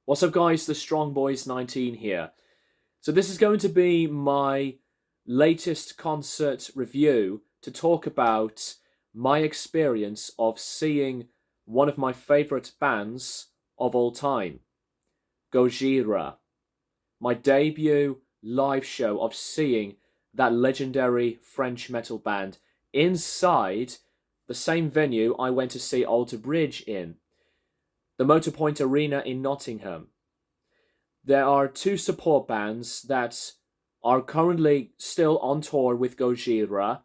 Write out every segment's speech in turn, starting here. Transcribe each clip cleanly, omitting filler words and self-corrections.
What's up, guys? The Strong Boys 19 here. So this is going to be my latest concert review to talk about my experience of seeing one of my favorite bands of all time, Gojira. My debut live show of seeing that legendary French metal band inside the same venue I went to see Alter Bridge in, the Motorpoint Arena in Nottingham. There are two support bands that are currently still on tour with Gojira,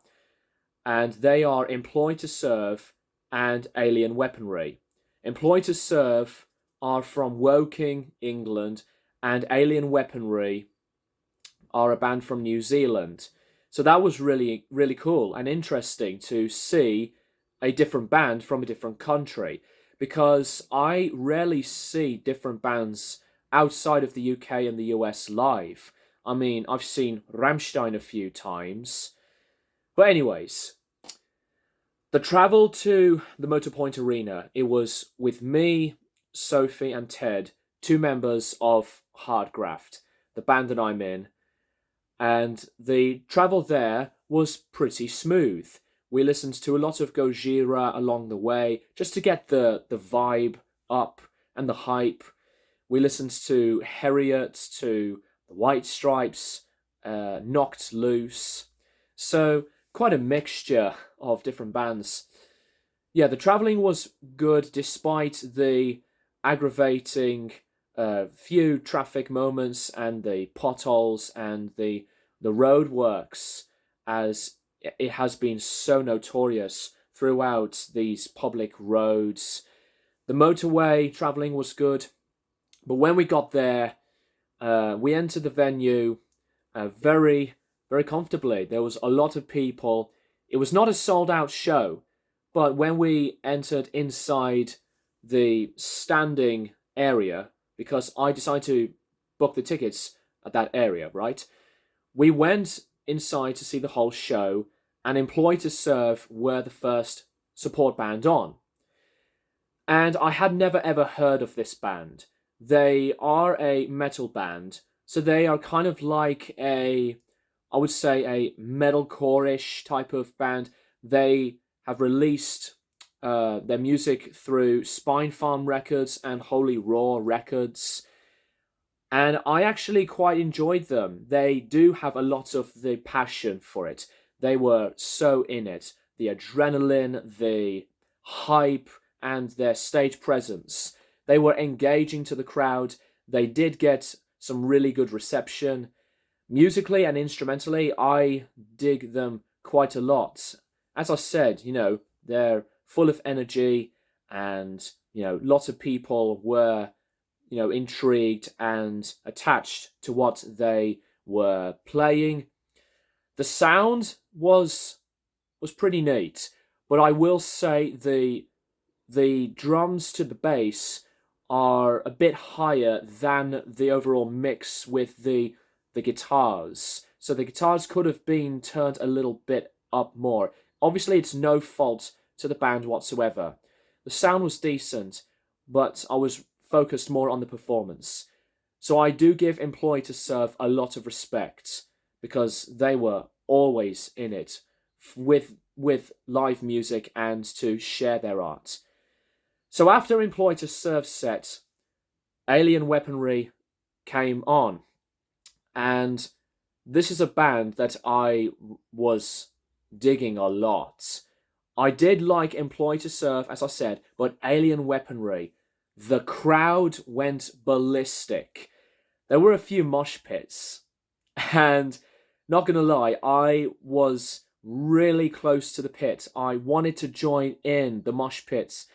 and they are Employed to Serve and Alien Weaponry. Employed to Serve are from Woking, England, and Alien Weaponry are a band from New Zealand. So that was really, really cool and interesting to see a different band from a different country, because I rarely see different bands outside of the UK and the US live. I mean, I've seen Rammstein a few times. But anyways, the travel to the Motorpoint Arena, it was with me, Sophie and Ted, two members of Hardgraft, the band that I'm in. And the travel there was pretty smooth. We listened to a lot of Gojira along the way, just to get the vibe up and the hype. We listened to Harriet, to the White Stripes, Knocked Loose. So quite a mixture of different bands. Yeah, the travelling was good despite the aggravating few traffic moments and the potholes and the roadworks, as it has been so notorious throughout these public roads. The motorway travelling was good, but when we got there, we entered the venue very, very comfortably. There was a lot of people. It was not a sold-out show, but when we entered inside the standing area, because I decided to book the tickets at that area, right? We went inside to see the whole show, and Employed to Serve were the first support band on. And I had never ever heard of this band. They are a metal band, so they are kind of like I would say a metalcore-ish type of band. They have released their music through Spine Farm Records and Holy Raw Records, and I actually quite enjoyed them. They do have a lot of the passion for it. They were so in it. The adrenaline, the hype, and their stage presence. They were engaging to the crowd. They did get some really good reception. Musically and instrumentally, I dig them quite a lot. As I said, they're full of energy, and, lots of people were, intrigued and attached to what they were playing. The sound was pretty neat, but I will say the drums to the bass are a bit higher than the overall mix with the guitars. So the guitars could have been turned a little bit up more. Obviously, it's no fault to the band whatsoever. The sound was decent, but I was focused more on the performance. So I do give Employed to Serve a lot of respect, because they were always in it with live music and to share their art. So after Employed to Serve set, Alien Weaponry came on. And this is a band that I was digging a lot. I did like Employed to Serve, as I said, but Alien Weaponry, the crowd went ballistic. There were a few mosh pits, and not gonna lie, I was really close to the pit. I wanted to join in the mosh pits,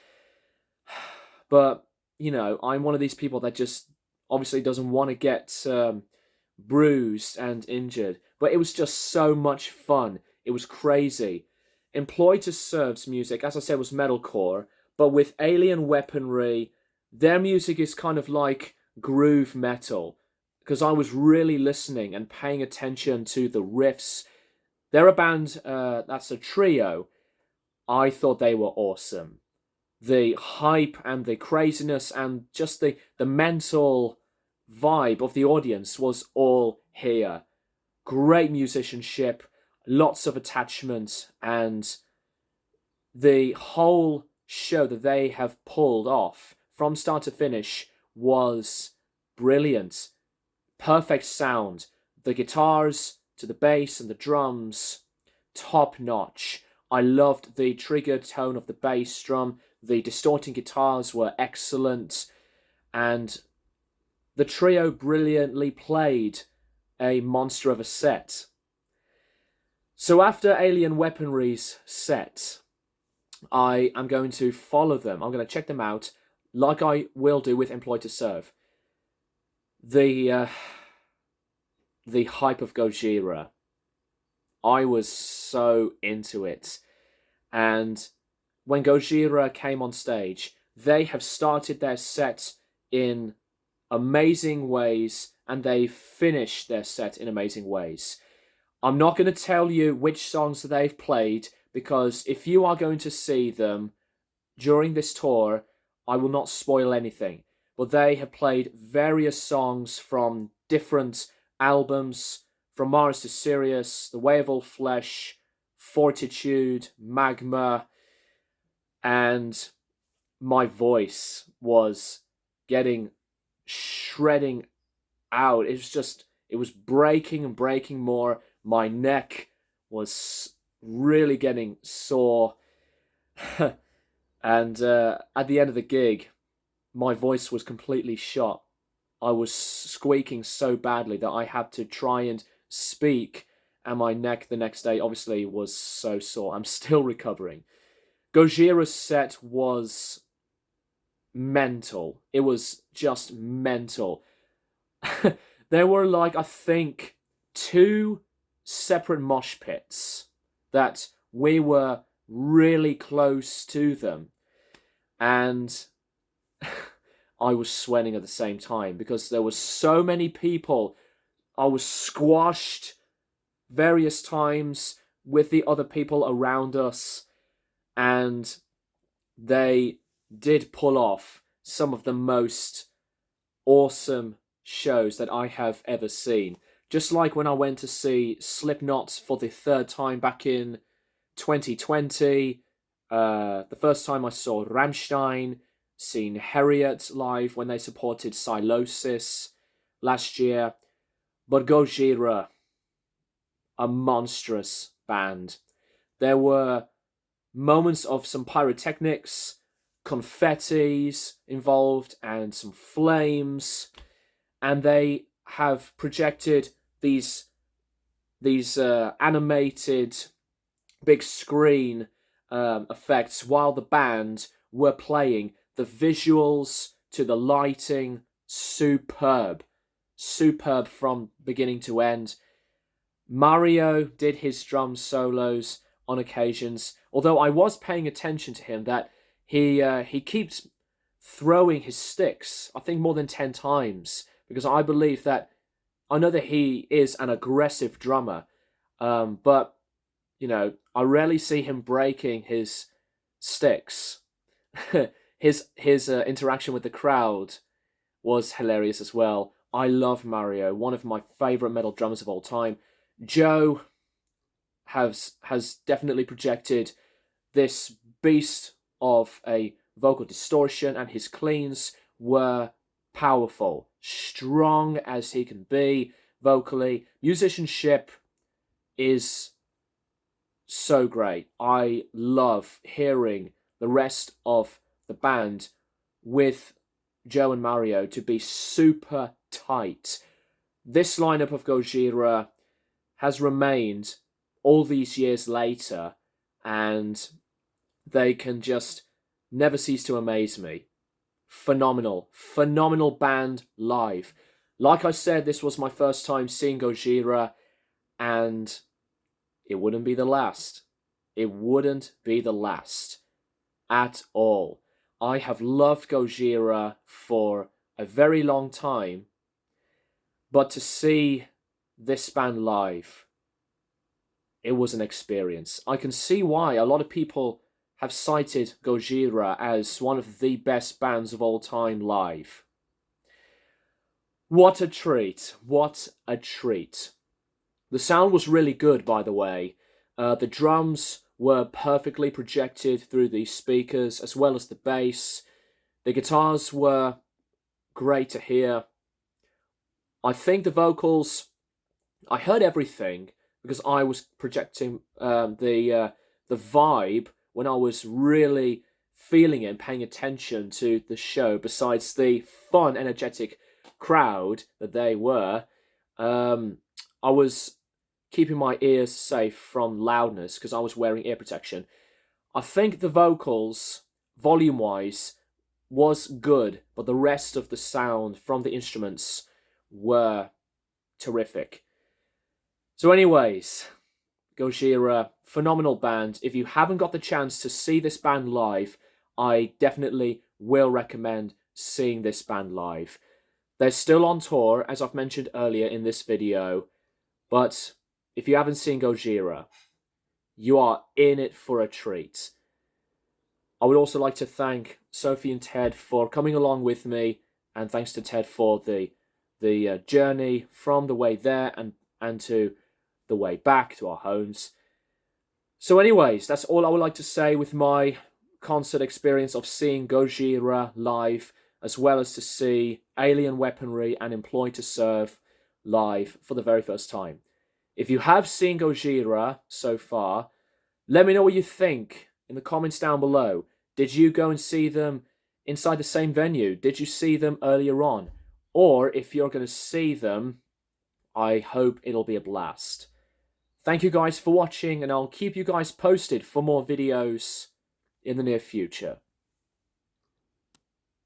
but, I'm one of these people that just obviously doesn't want to get bruised and injured. But it was just so much fun. It was crazy. Employed to Serve's music, as I said, was metalcore, but with Alien Weaponry, their music is kind of like groove metal, because I was really listening and paying attention to the riffs. They're a band that's a trio. I thought they were awesome. the hype and the craziness and just the mental vibe of the audience was all here. Great musicianship, lots of attachment, and the whole show that they have pulled off from start to finish was brilliant. Perfect sound. The guitars to the bass and the drums, top notch. I loved the trigger tone of the bass drum. The distorting guitars were excellent. And the trio brilliantly played a monster of a set. So after Alien Weaponry's set, I am going to follow them. I'm going to check them out, like I will do with Employed to Serve. The hype of Gojira. I was so into it. And when Gojira came on stage, they have started their set in amazing ways, and they finished their set in amazing ways. I'm not going to tell you which songs they've played, because if you are going to see them during this tour, I will not spoil anything. But they have played various songs from different albums, from Mars to Sirius, The Way of All Flesh, Fortitude, Magma, and my voice was shredding out. It was breaking and breaking more. My neck was really getting sore. And at the end of the gig, my voice was completely shot. I was squeaking so badly that I had to try and speak, and my neck the next day obviously was so sore. I'm still recovering. Gojira's set was mental. It was just mental. There were I think 2 separate mosh pits that we were really close to them, and I was sweating at the same time because there were so many people. I was squashed various times with the other people around us, and they did pull off some of the most awesome shows that I have ever seen. Just like when I went to see Slipknot for the 3rd time back in 2020, the first time I saw Rammstein, seen Harriet live when they supported Silosis last year, but Gojira, a monstrous band. There were moments of some pyrotechnics, confettis involved, and some flames, and they have projected these animated big screen effects while the band were playing. The visuals to the lighting, superb from beginning to end. Mario did his drum solos on occasions, although I was paying attention to him that he keeps throwing his sticks, I think more than 10 times, because I believe that, I know that he is an aggressive drummer, but, I rarely see him breaking his sticks. His interaction with the crowd was hilarious as well. I love Mario, one of my favourite metal drummers of all time. Joe has definitely projected this beast of a vocal distortion, and his cleans were powerful, strong as he can be vocally. Musicianship is so great. I love hearing the rest of the band with Joe and Mario to be super tight. This lineup of Gojira has remained all these years later, and they can just never cease to amaze me. Phenomenal band live. Like I said, this was my first time seeing Gojira, and it wouldn't be the last. It wouldn't be the last at all. I have loved Gojira for a very long time, but to see this band live, it was an experience. I can see why a lot of people have cited Gojira as one of the best bands of all time live. What a treat. What a treat. The sound was really good, by the way. The drums were perfectly projected through the speakers, as well as the bass. The guitars were great to hear. I think the vocals, I heard everything because I was projecting the vibe when I was really feeling it and paying attention to the show. Besides the fun, energetic crowd that they were, I was keeping my ears safe from loudness because I was wearing ear protection. I think the vocals, volume-wise, was good, but the rest of the sound from the instruments were terrific. So anyways, Gojira, phenomenal band. If you haven't got the chance to see this band live, I definitely will recommend seeing this band live. They're still on tour, as I've mentioned earlier in this video, but if you haven't seen Gojira, you are in it for a treat. I would also like to thank Sophie and Ted for coming along with me, and thanks to Ted for the journey from the way there and to the way back to our homes. So anyways, that's all I would like to say with my concert experience of seeing Gojira live, as well as to see Alien Weaponry and Employed to Serve live for the very first time. If you have seen Gojira so far, let me know what you think in the comments down below. Did you go and see them inside the same venue? Did you see them earlier on? Or if you're going to see them, I hope it'll be a blast. Thank you guys for watching, and I'll keep you guys posted for more videos in the near future.